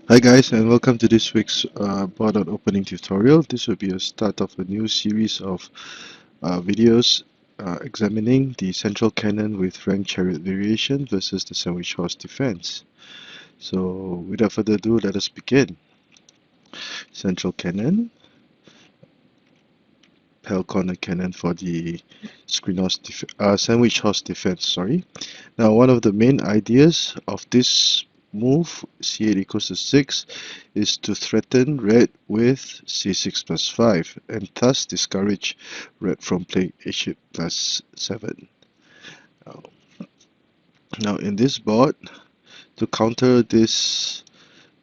Hi guys, and welcome to this week's board out opening tutorial. This will be a start of a new series of videos examining the central cannon with rank chariot variation versus the sandwich horse defense. So without further ado, let us begin. Central cannon, pale corner cannon for the sandwich horse defense. Sorry. Now, one of the main ideas of this move, c8 equals to 6, is to threaten red with c6 plus 5 and thus discourage red from playing h8 plus 7. Now, now in this board, to counter this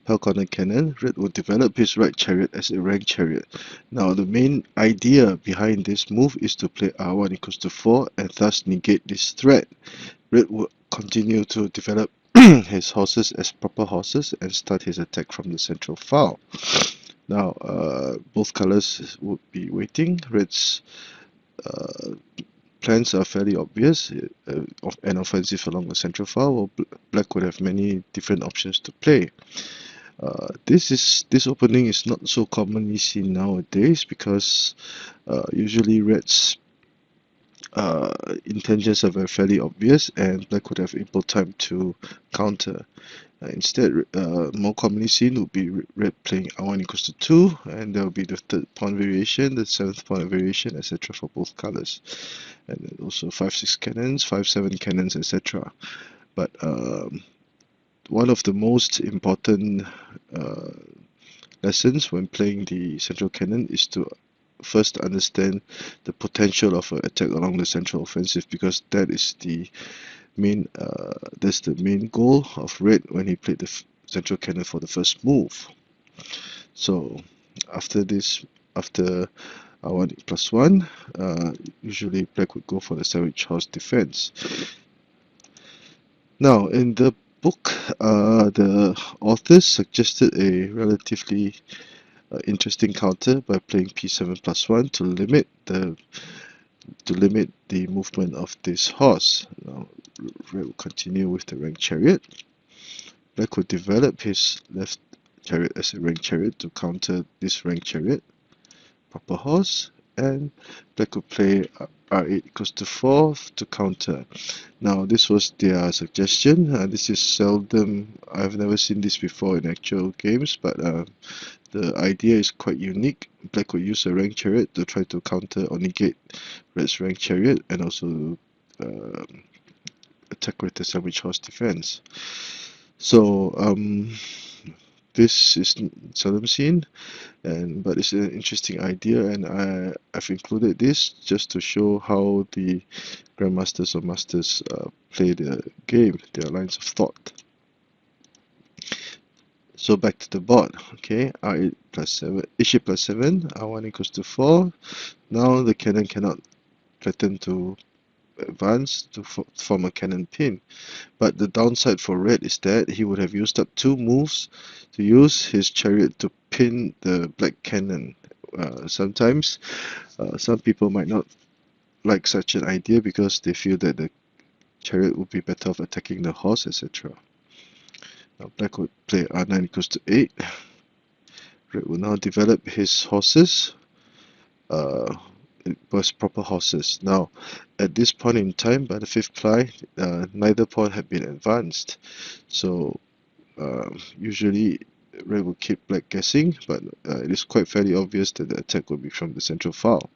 Falconer cannon, red would develop his right chariot as a rank chariot. Now the main idea behind this move is to play r1 equals to 4 and thus negate this threat. Red would continue to develop his horses as proper horses and start his attack from the central file. Now, both colors would be waiting. Red's uh, plans are fairly obvious, an offensive along the central file, while black would have many different options to play. This opening is not so commonly seen nowadays because usually red's intentions are fairly obvious and black would have ample time to counter. Instead, more commonly seen would be red playing r1 equals to 2, and there will be the third pawn variation, the seventh pawn variation, etc. for both colors. And then also 5-6 cannons, 5-7 cannons, etc. But one of the most important uh, lessons when playing the central cannon is to first understand the potential of an attack along the central offensive, because that is the main goal of red when he played the central cannon for the first move. So after r1 plus 1, usually black would go for the sandwich horse defense. Now in the book, the authors suggested a relatively interesting counter by playing p7 plus 1 to limit the movement of this horse. Now, red will continue with the rank chariot. Black will develop his left chariot as a rank chariot to counter this rank chariot, proper horse, and black will play r8 equals to 4 to counter. Now this was their suggestion. This is seldom, I've never seen this before in actual games, but the idea is quite unique. Black will use a rank chariot to try to counter or negate red's rank chariot and also attack with the sandwich horse defense. So this is seldom seen, but it's an interesting idea, and I've included this just to show how the Grandmasters or Masters play the game, their lines of thought. So back to the board, okay, r8 plus 7, h8 plus 7, r1 equals to 4. Now the cannon cannot threaten to advance to form a cannon pin. But the downside for red is that he would have used up 2 moves to use his chariot to pin the black cannon. Sometimes some people might not like such an idea because they feel that the chariot would be better off attacking the horse, etc. Now black would play r9 equals to 8. Red will now develop his horses. It was proper horses. Now, at this point in time, by the 5th ply, neither pawn had been advanced. So, usually red will keep black guessing, but it is quite fairly obvious that the attack will be from the central file.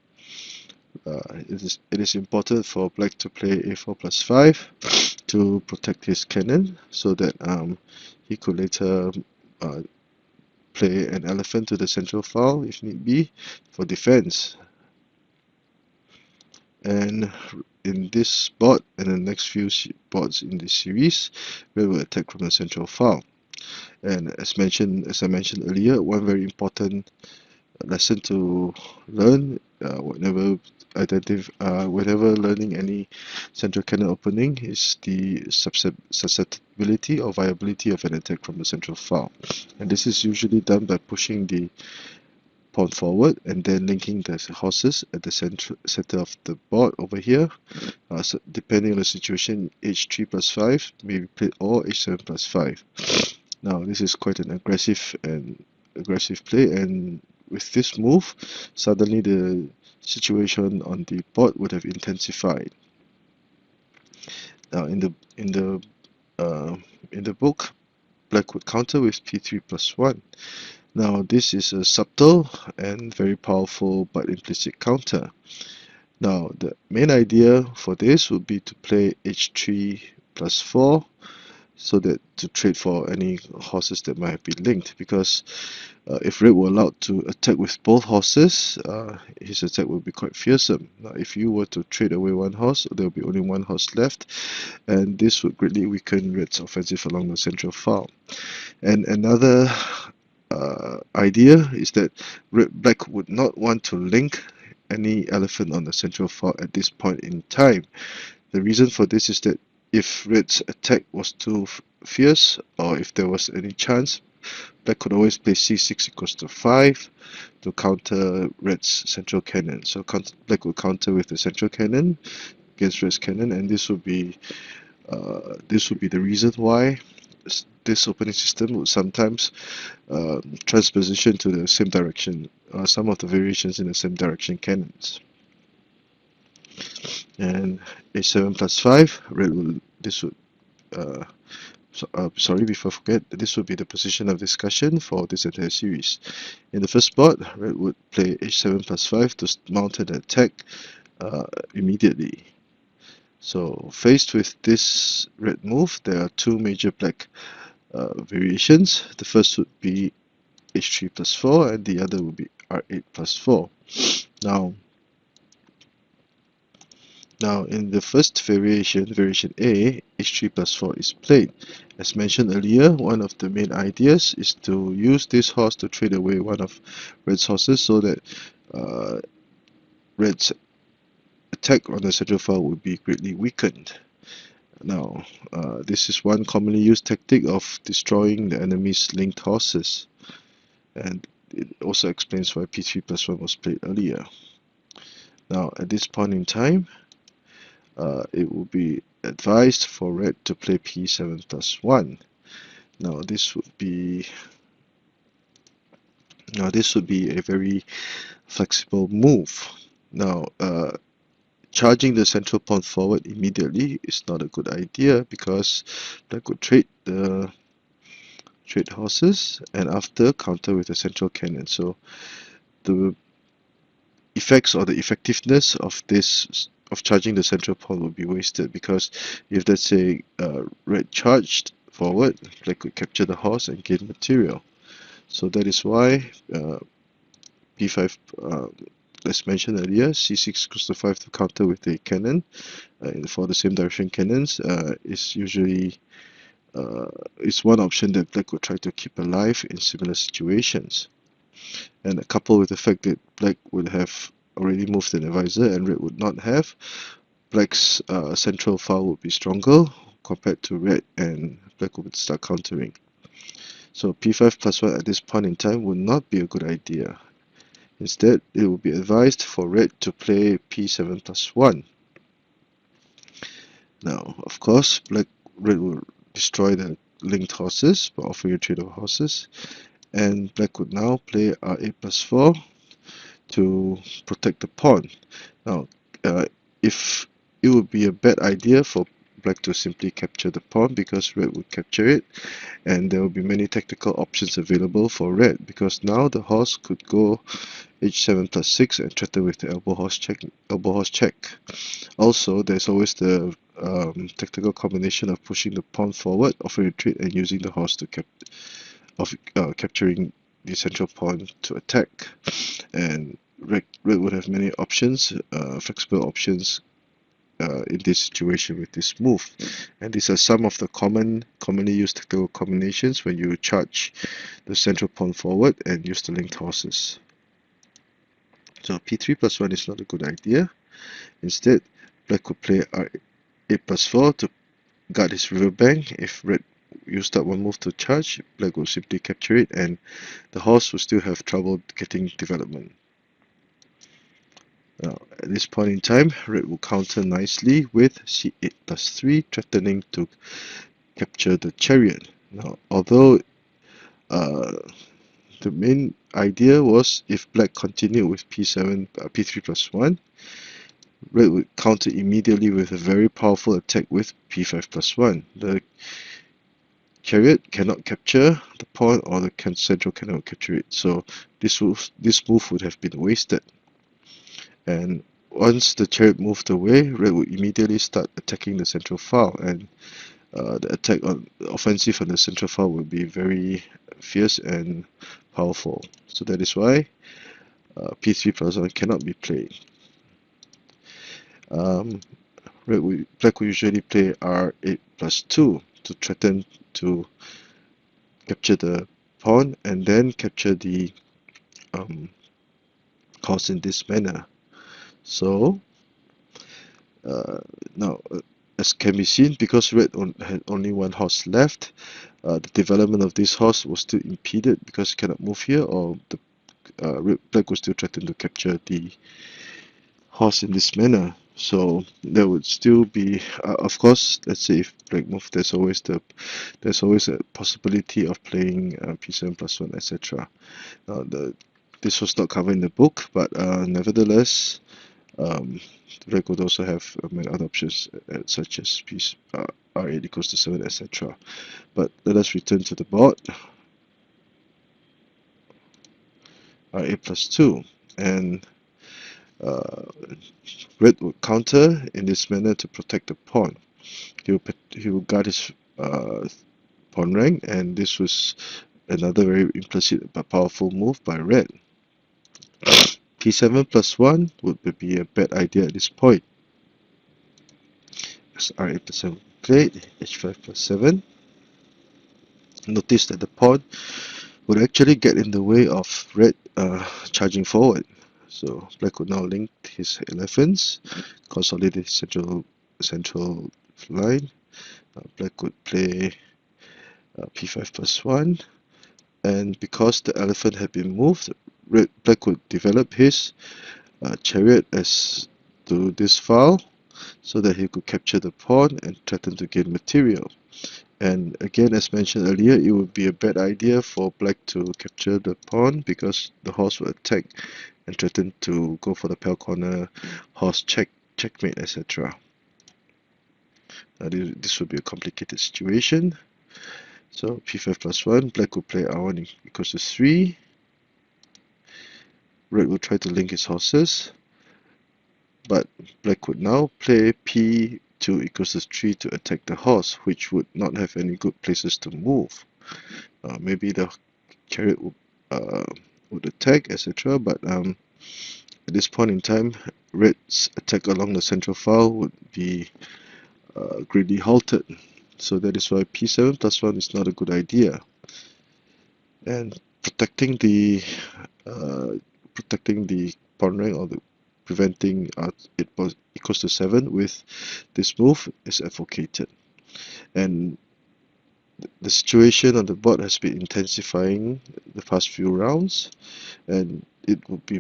It is important for black to play a4 plus 5 to protect his cannon, so that he could later play an elephant to the central file if need be for defense. And in this board and the next few boards in this series, we will attack from the central file. And as I mentioned earlier, one very important lesson to learn whenever learning any central cannon opening is the susceptibility or viability of an attack from the central file. And this is usually done by pushing the pawn forward and then linking the horses at the center of the board over here. So depending on the situation, h3 plus 5 may be played or h7 plus 5. Now this is quite an aggressive play, and with this move, suddenly the situation on the board would have intensified. Now uh, in the book, black would counter with p3 plus 1. Now this is a subtle and very powerful but implicit counter. Now the main idea for this would be to play h3 plus 4, so that to trade for any horses that might have been linked, because if red were allowed to attack with both horses, his attack would be quite fearsome. Now if you were to trade away one horse, there will be only one horse left, and this would greatly weaken red's offensive along the central file. And another idea is that black would not want to link any elephant on the central file at this point in time. The reason for this is that if red's attack was too fierce, or if there was any chance, black could always play c6 equals to 5 to counter red's central cannon. So black would counter with the central cannon against red's cannon, and this would be the reason why this opening system would sometimes transposition to the same direction, some of the variations in the same direction cannons. And h7 plus 5, red will, this would, sorry, before I forget, this would be the position of discussion for this entire series. In the first spot, red would play h7 plus 5 to mount an attack immediately. So faced with this red move, there are two major black variations. The first would be h3 plus 4, and the other would be r8 plus 4. Now in the first variation, variation A, h3 plus 4 is played. As mentioned earlier, one of the main ideas is to use this horse to trade away one of red's horses, so that red's attack on the central file would be greatly weakened. Now, this is one commonly used tactic of destroying the enemy's linked horses, and it also explains why p3 plus 1 was played earlier. Now, at this point in time, it will be advised for red to play p7 plus 1. Now, this would be a very flexible move. Now, charging the central pawn forward immediately is not a good idea, because black could trade horses and after counter with the central cannon. So the effects or the effectiveness of charging the central pawn would be wasted, because if, let's say, red charged forward, black could capture the horse and gain material. So that is why p5, as mentioned earlier, c6 equals to 5 to counter with the cannon for the same direction cannons is usually is one option that black would try to keep alive in similar situations. And coupled with the fact that black would have already moved an advisor and red would not have, black's central file would be stronger compared to red, and black would start countering. So p5 plus 1 at this point in time would not be a good idea. Instead, it would be advised for red to play p7 plus 1. Now, of course, red will destroy the linked horses by offering a trade of horses, and black would now play r8 plus 4 to protect the pawn. Now, if it would be a bad idea for black to simply capture the pawn, because red would capture it, and there will be many tactical options available for red, because now the horse could go h7 plus 6 and threaten with the elbow horse check. Also, there's always the tactical combination of pushing the pawn forward, offering a trade, and using the horse to capturing the central pawn to attack. And red would have many options, flexible options in this situation with this move. And these are some of the commonly used tactical combinations when you charge the central pawn forward and use the linked horses. So p3 plus 1 is not a good idea. Instead, black could play r8 plus 4 to guard his riverbank. If red used up one move to charge, black will simply capture it, and the horse will still have trouble getting development. Now, at this point in time, red will counter nicely with c8 plus 3, threatening to capture the chariot. Now, although the main idea was if black continued with p3 plus 1, red would counter immediately with a very powerful attack with p5 plus 1. The chariot cannot capture the pawn, or the central cannot capture it, so this move would have been wasted. And once the chariot moved away, red would immediately start attacking the central file, and the offensive on the central file would be very fierce and powerful. So that is why p3 plus 1 cannot be played. Black would usually play r8 plus 2 to threaten to capture the pawn and then capture the horse in this manner. So now, as can be seen, because red had only one horse left, the development of this horse was still impeded because it cannot move here, or the black would still threaten to capture the horse in this manner. So there would still be, of course, let's say if black move, there's always a possibility of playing p7 plus 1, etc. This was not covered in the book, but nevertheless, black would also have many other options such as r8 equals to 7, etc. But let us return to the board. r8 plus 2, and red would counter in this manner to protect the pawn. He will guard his pawn rank, and this was another very implicit but powerful move by red. p7 plus 1 would be a bad idea at this point. As r8 plus 7 played, h5 plus 7. Notice that the pawn would actually get in the way of red charging forward. So black would now link his elephants, consolidate his central line. Black would play p5 plus 1, and because the elephant had been moved, black would develop his chariot as to this file so that he could capture the pawn and threaten to gain material. And again, as mentioned earlier, it would be a bad idea for black to capture the pawn because the horse will attack and threaten to go for the pale corner, horse checkmate, etc. This would be a complicated situation. So p5 plus 1, black will play r1 equals to 3. Red will try to link his horses, but black would now play p2 equals to 3 to attack the horse, which would not have any good places to move. Maybe the chariot would attack, etc. But at this point in time, red's attack along the central file would be greatly halted. So that is why p7 plus 1 is not a good idea. And protecting the pawn rank, or preventing it equals to 7 with this move is advocated. And the situation on the board has been intensifying the past few rounds, and it would be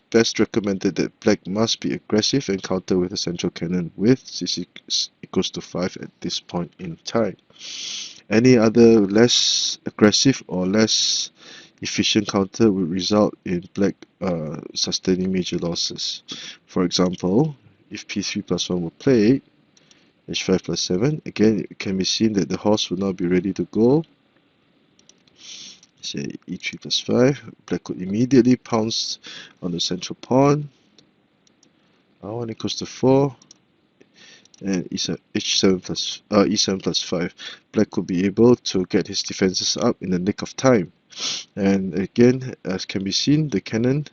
best recommended that black must be aggressive and counter with a central cannon with c equals to 5 at this point in time. Any other less aggressive or less efficient counter would result in black sustaining major losses. For example, if p3 plus 1 were played, h5 plus 7, again it can be seen that the horse will now be ready to go. Say e3 plus 5, black could immediately pounce on the central pawn. r1 equals to 4, and e7 plus 5. Black could be able to get his defenses up in the nick of time. And again, as can be seen, the cannon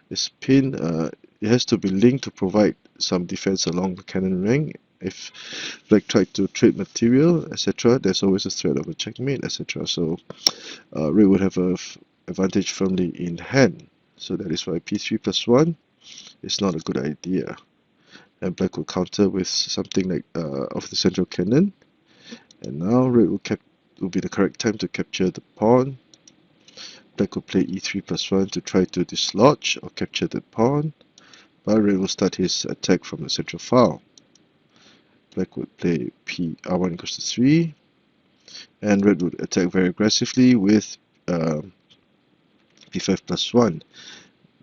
is pinned. It has to be linked to provide some defense along the cannon rank. If black tried to trade material, etc., there's always a threat of a checkmate, etc. So red would have an advantage firmly in hand. So that is why p3 plus 1 is not a good idea. And black will counter with something like of the central cannon. And now red will be the correct time to capture the pawn. Black will play e3 plus 1 to try to dislodge or capture the pawn, but red will start his attack from the central file. Black would play r1 equals to 3, and red would attack very aggressively with b5 plus 1.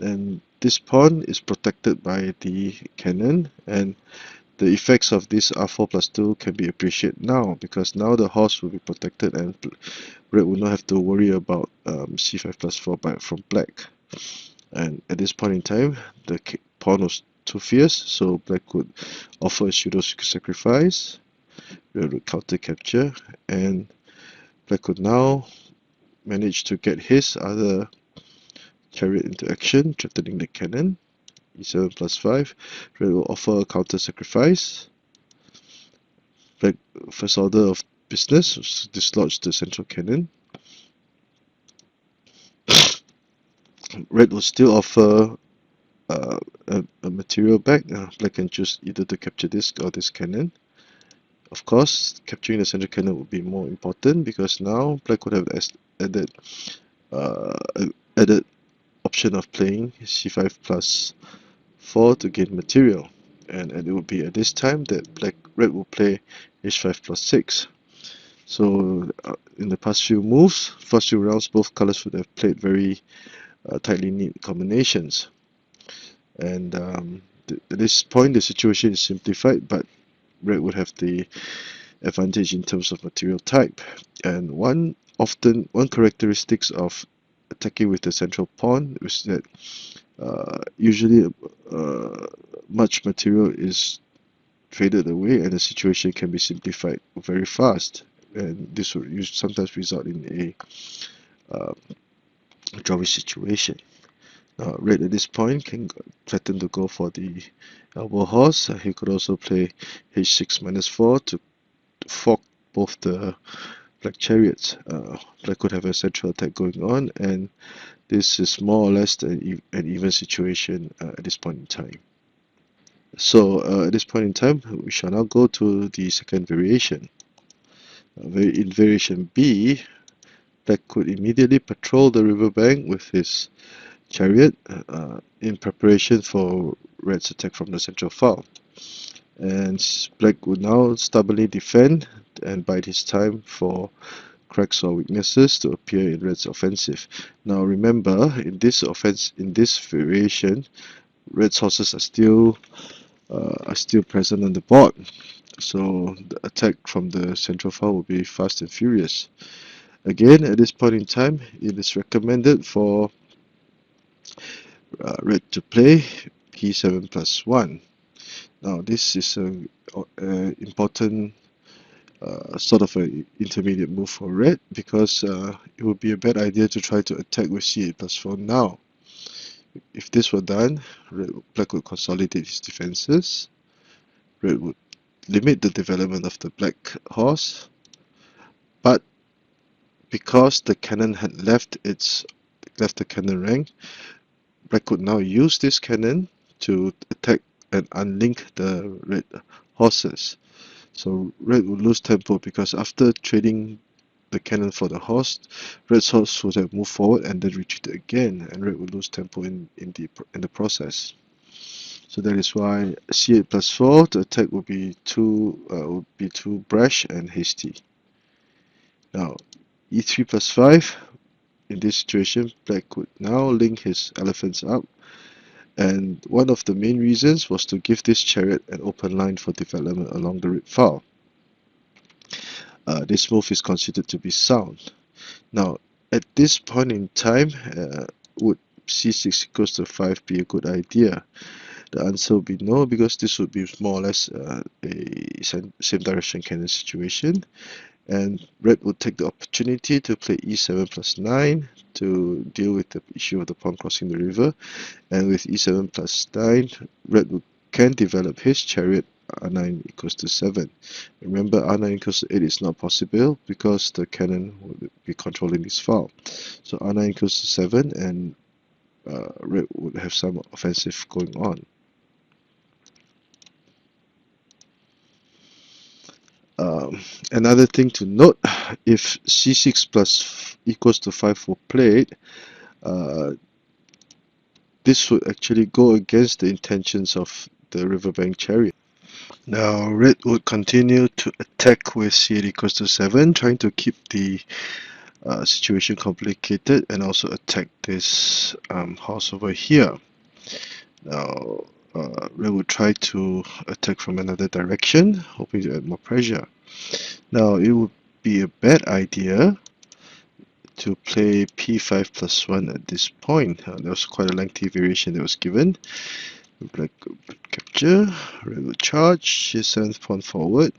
And this pawn is protected by the cannon, and the effects of this r4 plus 2 can be appreciated now, because now the horse will be protected and red will not have to worry about c5 plus 4 from black. And at this point in time, the pawn was too fierce, so black would offer a pseudo sacrifice, red would counter capture, and black could now manage to get his other chariot into action, threatening the cannon. e7 plus 5, red will offer a counter sacrifice. Black first order of business, dislodge the central cannon. Red will still offer a material back. Black can choose either to capture this or this cannon. Of course, capturing the central cannon would be more important, because now black would have added option of playing c5 plus 4 to gain material, and it would be at this time that red will play h5 plus 6. So in the past few rounds, both colors would have played very tightly knit combinations, and at this point the situation is simplified, but red would have the advantage in terms of material type. And one characteristics of attacking with the central pawn is that usually much material is traded away, and the situation can be simplified very fast, and this will sometimes result in a drawy situation. Red at this point can threaten to go for the elbow horse. He could also play h6 minus 4 to fork both the black chariots. Black could have a central attack going on, and this is more or less an even situation at this point in time. So at this point in time, we shall now go to the second variation. In variation B, black could immediately patrol the riverbank with his chariot in preparation for red's attack from the central file. And black would now stubbornly defend and bide his time for cracks or weaknesses to appear in red's offensive. Now remember, in this variation, red's horses are still present on the board, so the attack from the central file will be fast and furious. Again, at this point in time, it is recommended for red to play p7 plus 1. Now this is an important sort of an intermediate move for red, because it would be a bad idea to try to attack with c8 plus 4 now. If this were done, black would consolidate his defenses, red would limit the development of the black horse, but because the cannon had left the cannon rank, black could now use this cannon to attack and unlink the red horses. So red would lose tempo, because after trading the cannon for the horse, red's horse would have moved forward and then retreated again, and red would lose tempo in the process. So that is why c8 plus 4 to attack would be too brash and hasty. Now e3 plus 5. In this situation, black would now link his elephants up, and one of the main reasons was to give this chariot an open line for development along the red file. This move is considered to be sound. Now, at this point in time, would c6 equals to 5 be a good idea? The answer would be no, because this would be more or less a same direction cannon situation, and red would take the opportunity to play e7 plus 9 to deal with the issue of the pawn crossing the river, and with e7 plus 9, red can develop his chariot r9 equals to 7. Remember, r9 equals to 8 is not possible because the cannon would be controlling this file. So r9 equals to 7, and red would have some offensive going on. Another thing to note, if c6 plus equals to 5 were played, this would actually go against the intentions of the riverbank chariot. Now red would continue to attack with c8 equals to 7, trying to keep the situation complicated and also attack this horse over here. Now Red will try to attack from another direction, hoping to add more pressure. Now it would be a bad idea to play p5 plus 1 at this point. There was quite a lengthy variation that was given. Black capture, Red will charge, his 7th pawn forward.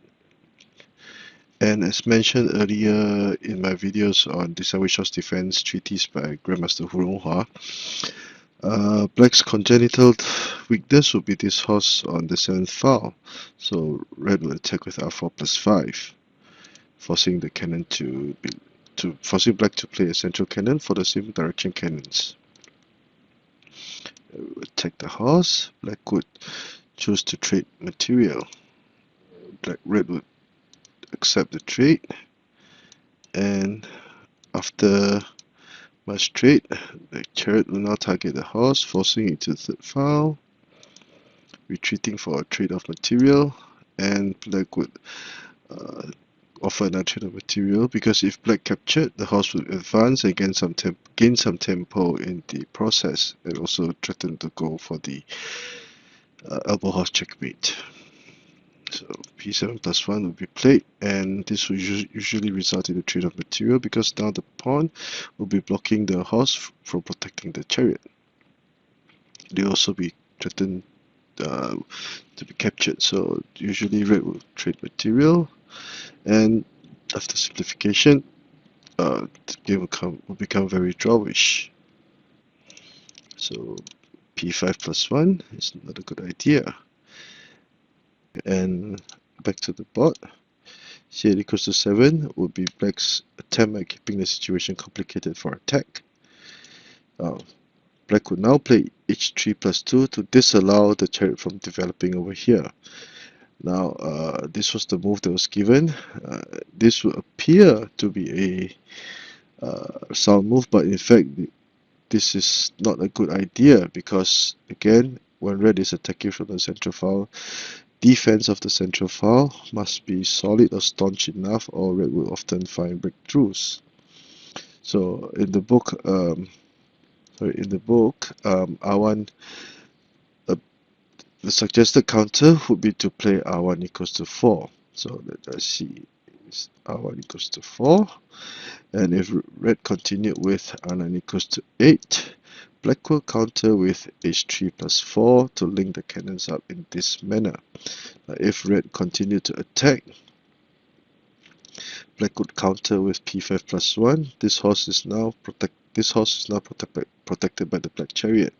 And as mentioned earlier in my videos on Distinguished Defense Treatise by Grandmaster Hu Ronghua, Black's congenital weakness will be this horse on the 7th file. So Red will attack with r4 plus 5, forcing the cannon forcing Black to play a central cannon for the same direction cannons. Attack the horse. Black would choose to trade material. Red would accept the trade, and after much trade, the Chariot will now target the horse, forcing it to the 3rd file, retreating for a trade of material, and Black would offer another trade of material, because if Black captured, the horse would advance and gain some tempo in the process, and also threaten to go for the elbow horse checkmate. So p7 plus 1 will be played, and this will usually result in a trade of material, because now the pawn will be blocking the horse from protecting the chariot. They also be threatened to be captured, so usually Red will trade material, and after simplification, the game will become very drawish. So p5 plus 1 is not a good idea. And back to the board. C8 equals to 7 would be Black's attempt at keeping the situation complicated for attack. Black would now play h3 plus 2 to disallow the chariot from developing over here. Now, this was the move that was given. This would appear to be a sound move, but in fact, this is not a good idea, because again, when Red is attacking from the central file, defense of the central file must be solid or staunch enough, or Red will often find breakthroughs. So in the book, the suggested counter would be to play r1 equals to 4. So let us see, is r1 equals to 4, and if Red continued with r9 equals to 8, Black will counter with h3 plus 4 to link the cannons up in this manner. If Red continued to attack, Black would counter with p5 plus 1. This horse is now protected by the Black Chariot.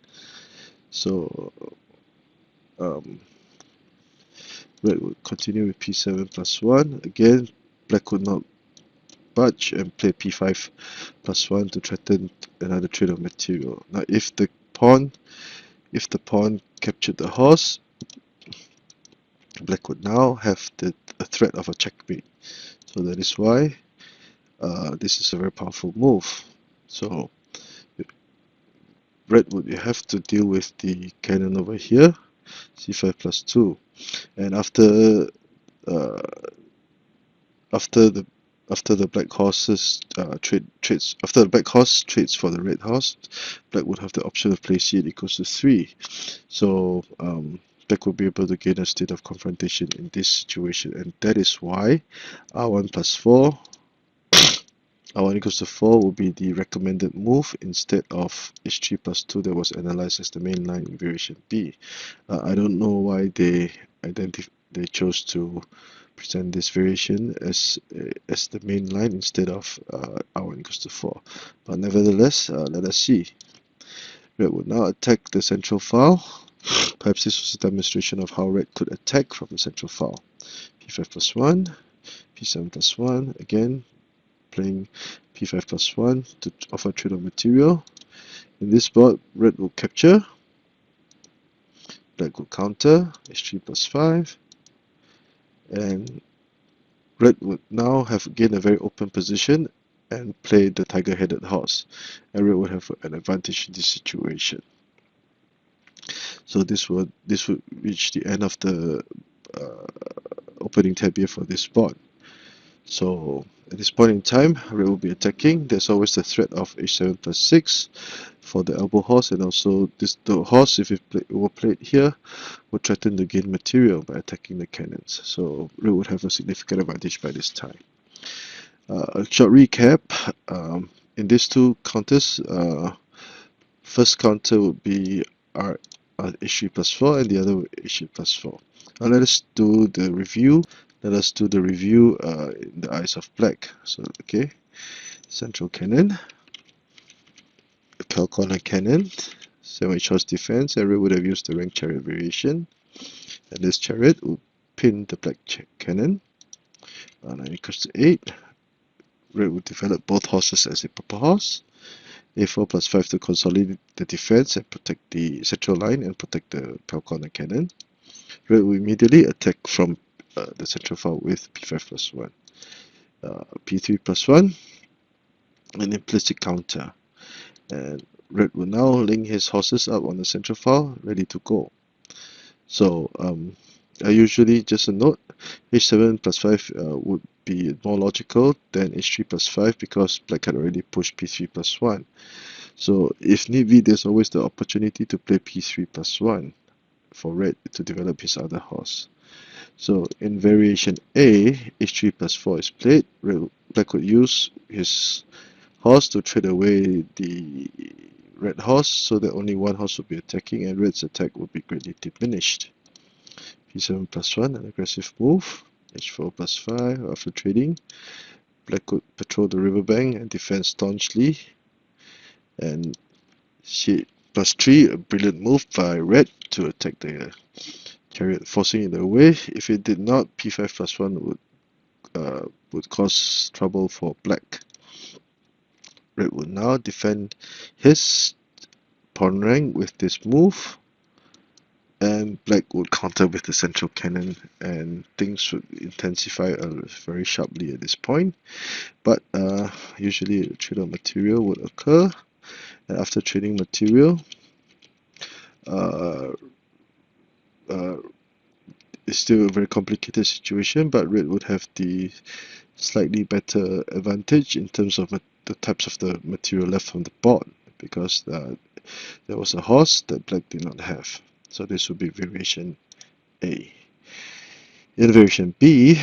So Red would continue with p7 plus 1. Again, Black would not budge and play p5 plus 1 to threaten another trade of material. Now, if the pawn captured the horse, Black would now have a threat of a checkmate. So that is why this is a very powerful move. So Red would have to deal with the cannon over here, c5 plus 2, and after the black horses after the black horse trades for the red horse, Black would have the option of play c8 equals to 3. So Black will be able to gain a state of confrontation in this situation, and that is why r1 plus 4, r1 equals to 4 will be the recommended move instead of h3 plus 2 that was analyzed as the main line in variation B. I don't know why they chose to present this variation as the main line instead of r1 equals to 4. But nevertheless, let us see. Red would now attack the central file. Perhaps this was a demonstration of how Red could attack from the central file. p5 plus 1, p7 plus 1, again playing p5 plus 1 to offer trade of material. In this board, Red will capture, Black will counter, h3 plus 5, and Red would now have gained a very open position and play the tiger-headed horse, and Red would have an advantage in this situation. So this would reach the end of the opening tabia for this board. So At this point in time, red will be attacking. There's always the threat of h7 plus 6 for the elbow horse, and also the horse, if it were played here, would threaten to gain material by attacking the cannons. So red would have a significant advantage by this time. A short recap, in these two counters, first counter would be r h3 plus 4 and the other h8 plus 4. Now let us do the review. Let us do the review in the eyes of black. So okay, central cannon, Cal corner cannon, 7 choice defense, and red would have used the rank chariot variation. And this chariot would pin the black cannon. 9 equals to 8. Red would develop both horses as a purple horse. A4 plus 5 to consolidate the defense and protect the central line and protect the pale corner cannon. Red will immediately attack from the central file with p5 plus 1. p3 plus 1, an implicit counter. And red will now link his horses up on the central file, ready to go. So usually, just a note, h7 plus 5 would be more logical than h3 plus 5 because black had already pushed p3 plus 1. So if need be, there's always the opportunity to play p3 plus 1 for red to develop his other horse. So in variation A, h3 plus 4 is played. Black would use his horse to trade away the red horse so that only one horse would be attacking and red's attack would be greatly diminished. p7 plus 1, an aggressive move. h4 plus 5 after trading. Black could patrol the riverbank and defend staunchly. And c plus 3, a brilliant move by red to attack the chariot, forcing it away. If it did not, p5 plus 1 would cause trouble for black. Red would now defend his pawn rank with this move, and black would counter with the central cannon, and things would intensify very sharply at this point. But usually a trade of material would occur, and after trading material, it's still a very complicated situation, but red would have the slightly better advantage in terms of the types of the material left on the board, because there was a horse that black did not have. So this would be variation A. In variation B,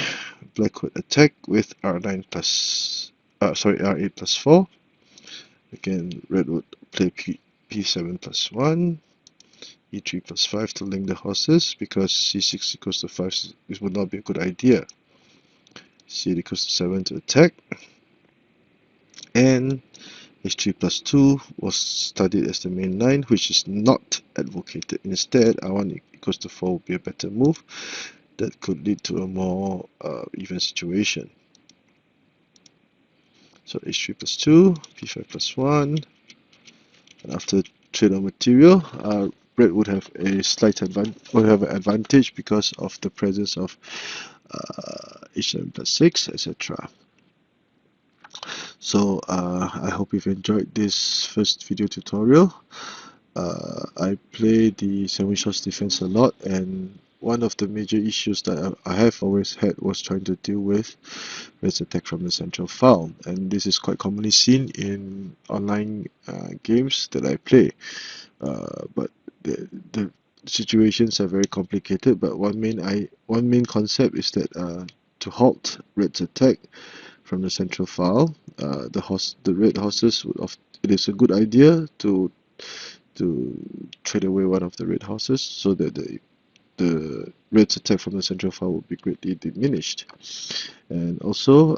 black would attack with r8 plus 4. Again, red would play p7 plus 1, e3 plus 5 to link the horses, because c6 equals to 5 this would not be a good idea. c8 equals to 7 to attack, and h3 plus 2 was studied as the main line, which is not advocated. Instead, r1 equals to 4 would be a better move that could lead to a more even situation. So h3 plus 2, p5 plus 1, and after trade on material, red would have a slight advantage because of the presence of h7 plus 6, etc. So I hope you've enjoyed this first video tutorial. I play the 7 shots defense a lot, and one of the major issues that I have always had was trying to deal with red's attack from the central file, and this is quite commonly seen in online games that I play. But the situations are very complicated. But one main concept is that to halt red's attack from the central file, the red horses it is a good idea to trade away one of the red horses so that the red's attack from the central file will be greatly diminished. And also,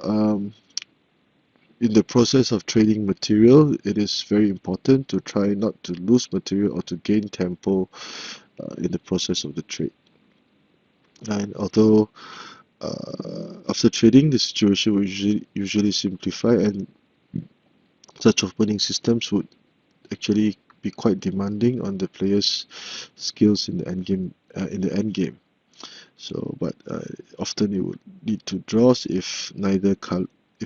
in the process of trading material, it is very important to try not to lose material or to gain tempo in the process of the trade. And although after trading, the situation will usually simplify, and such opening systems would actually be quite demanding on the player's skills in the endgame. So, but often it would lead to draws if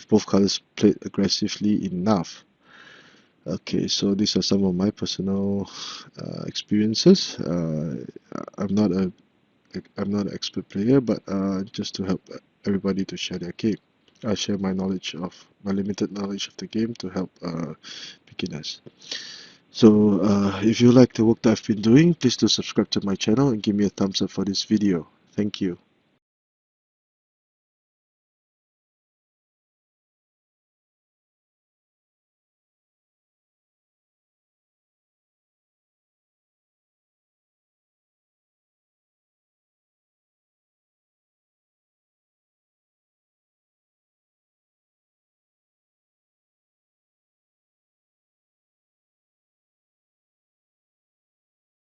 both colors played aggressively enough. Okay, so these are some of my personal experiences. I'm not an expert player, but just to help everybody to share their game. I share my limited knowledge of the game to help beginners. So if you like the work that I've been doing, please do subscribe to my channel and give me a thumbs up for this video. Thank you.